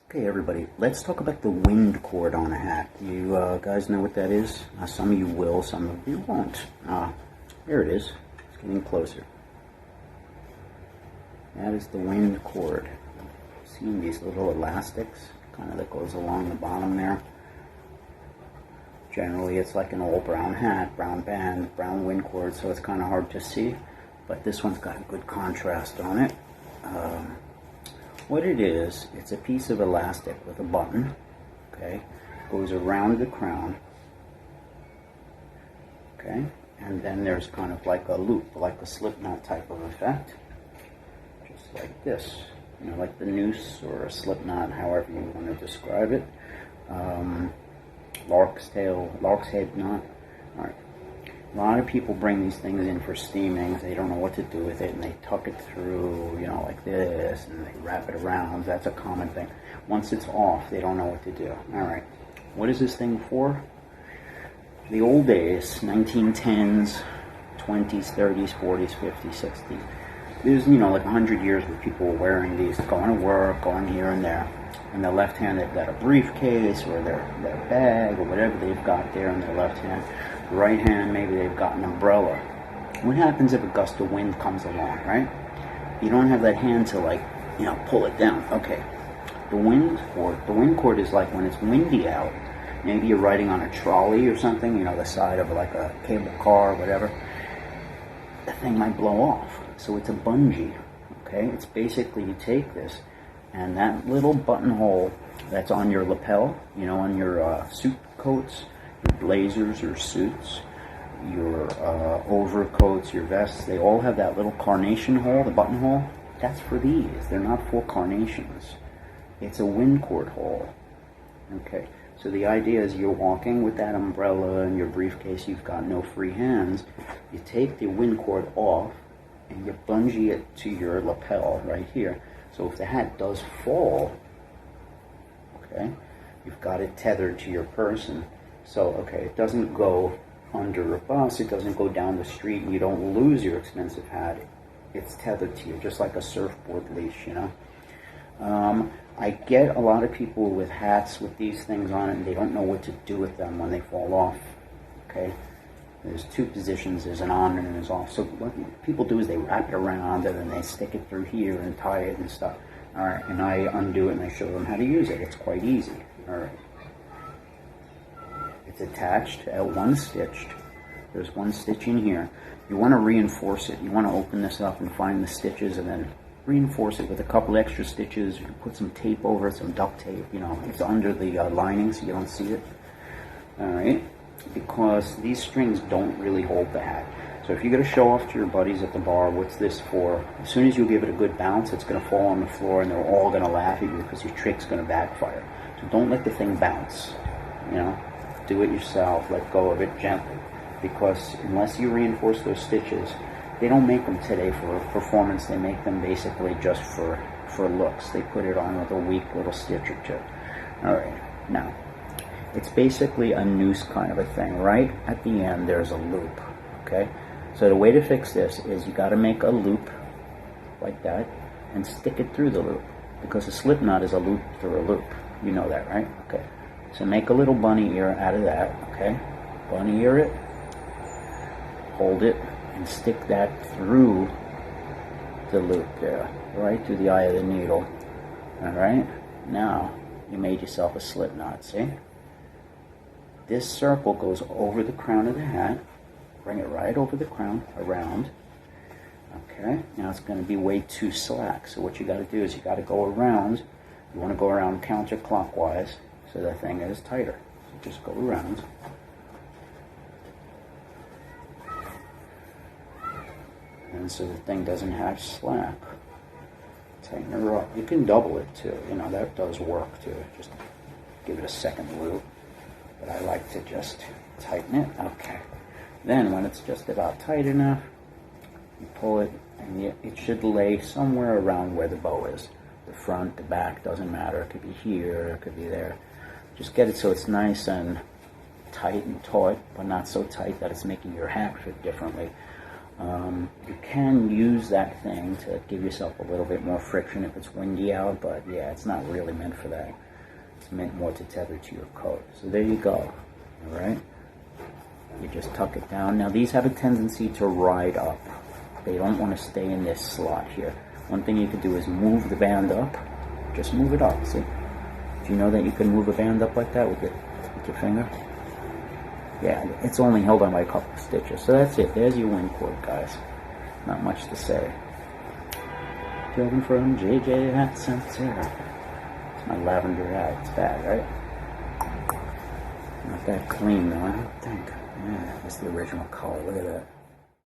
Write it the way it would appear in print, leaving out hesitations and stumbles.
Okay, everybody, let's talk about the wind cord on a hat. You guys know what that is? Some of you will, some of you won't. Here it is. It's getting closer. That is the wind cord. Seeing these little elastics kind of that goes along the bottom there. Generally, it's like an old brown hat, brown band, brown wind cord, so it's kind of hard to see. But this one's got a good contrast on it. What it is, it's a piece of elastic with a button, okay, goes around the crown, okay, and then there's kind of like a loop, like a slip knot type of effect, just like this, you know, like the noose or a slip knot, however you want to describe it. Lark's head knot. All right. A lot of people bring these things in for steaming. They don't know what to do with it, and they tuck it through, you know, like this, and they wrap it around. That's a common thing. Once it's off, they don't know what to do. All right. What is this thing for? The old days, 1910s, 20s, 30s, 40s, 50s, 60s. There's, you know, like 100 years where people were wearing these, going to work, going here and there. In the left hand, they've got a briefcase or their bag or whatever they've got there in their left hand. The right hand, maybe they've got an umbrella. What happens if a gust of wind comes along, right? You don't have that hand to, like, you know, pull it down. Okay. The wind cord is like when it's windy out. Maybe you're riding on a trolley or something, you know, the side of like a cable car or whatever. The thing might blow off. So it's a bungee, okay? It's basically you take this, and that little buttonhole that's on your lapel, you know, on your suit coats, your blazers or suits, your overcoats, your vests, they all have that little carnation hole, the buttonhole. That's for these. They're not for carnations. It's a wind cord hole. Okay, so the idea is you're walking with that umbrella and your briefcase, you've got no free hands. You take the wind cord off and you bungee it to your lapel right here. So if the hat does fall, okay, you've got it tethered to your person. So, okay, it doesn't go under a bus, it doesn't go down the street, and you don't lose your expensive hat. It's tethered to you, just like a surfboard leash, you know. I get a lot of people with hats with these things on it, and they don't know what to do with them when they fall off, okay? There's two positions, there's an on and there's off. So what people do is they wrap it around and then they stick it through here and tie it and stuff. All right, and I undo it and I show them how to use it. It's quite easy. All right. It's attached at one stitched. There's one stitch in here. You want to reinforce it. You want to open this up and find the stitches and then reinforce it with a couple extra stitches. You can put some tape over it, some duct tape. You know, it's under the lining so you don't see it. All right. Because these strings don't really hold the hat. So if you're going to show off to your buddies at the bar, what's this for? As soon as you give it a good bounce, it's going to fall on the floor and they're all going to laugh at you because your trick's going to backfire. So don't let the thing bounce, you know. Do it yourself, let go of it gently. Because unless you reinforce those stitches, they don't make them today for performance, they make them basically just for looks. They put it on with a weak little stitch or two. Alright, now, it's basically a noose kind of a thing. Right at the end, there's a loop, okay? So the way to fix this is you got to make a loop like that and stick it through the loop, because a slip knot is a loop through a loop. You know that, right? Okay. So make a little bunny ear out of that, okay? Bunny ear it, hold it, and stick that through the loop there, right through the eye of the needle. All right? Now, you made yourself a slip knot, see? This circle goes over the crown of the hat. Bring it right over the crown, around. Okay, now it's going to be way too slack. So what you got to do is you got to go around. You want to go around counterclockwise so the thing is tighter. So just go around. And so the thing doesn't have slack. Tighten her up. You can double it too. You know, that does work too. Just give it a second loop. But I like to just tighten it. Okay. Then when it's just about tight enough, you pull it and it should lay somewhere around where the bow is. The front, the back, doesn't matter. It could be here, it could be there. Just get it so it's nice and tight and taut, but not so tight that it's making your hat fit differently. You can use that thing to give yourself a little bit more friction if it's windy out, but yeah, it's not really meant for that. It's meant more to tether to your coat. So there you go, all right? You just tuck it down. Now these have a tendency to ride up. They don't want to stay in this slot here. One thing you could do is move the band up. Just move it up, see? Do you know that you can move a band up like that with your finger? Yeah, it's only held on by a couple of stitches. So that's it. There's your wind cord, guys. Not much to say. Taken from JJ Hat Center. It's my lavender hat. It's bad, right? Not that clean, though, I don't think. Yeah, that's the original color. Look at that.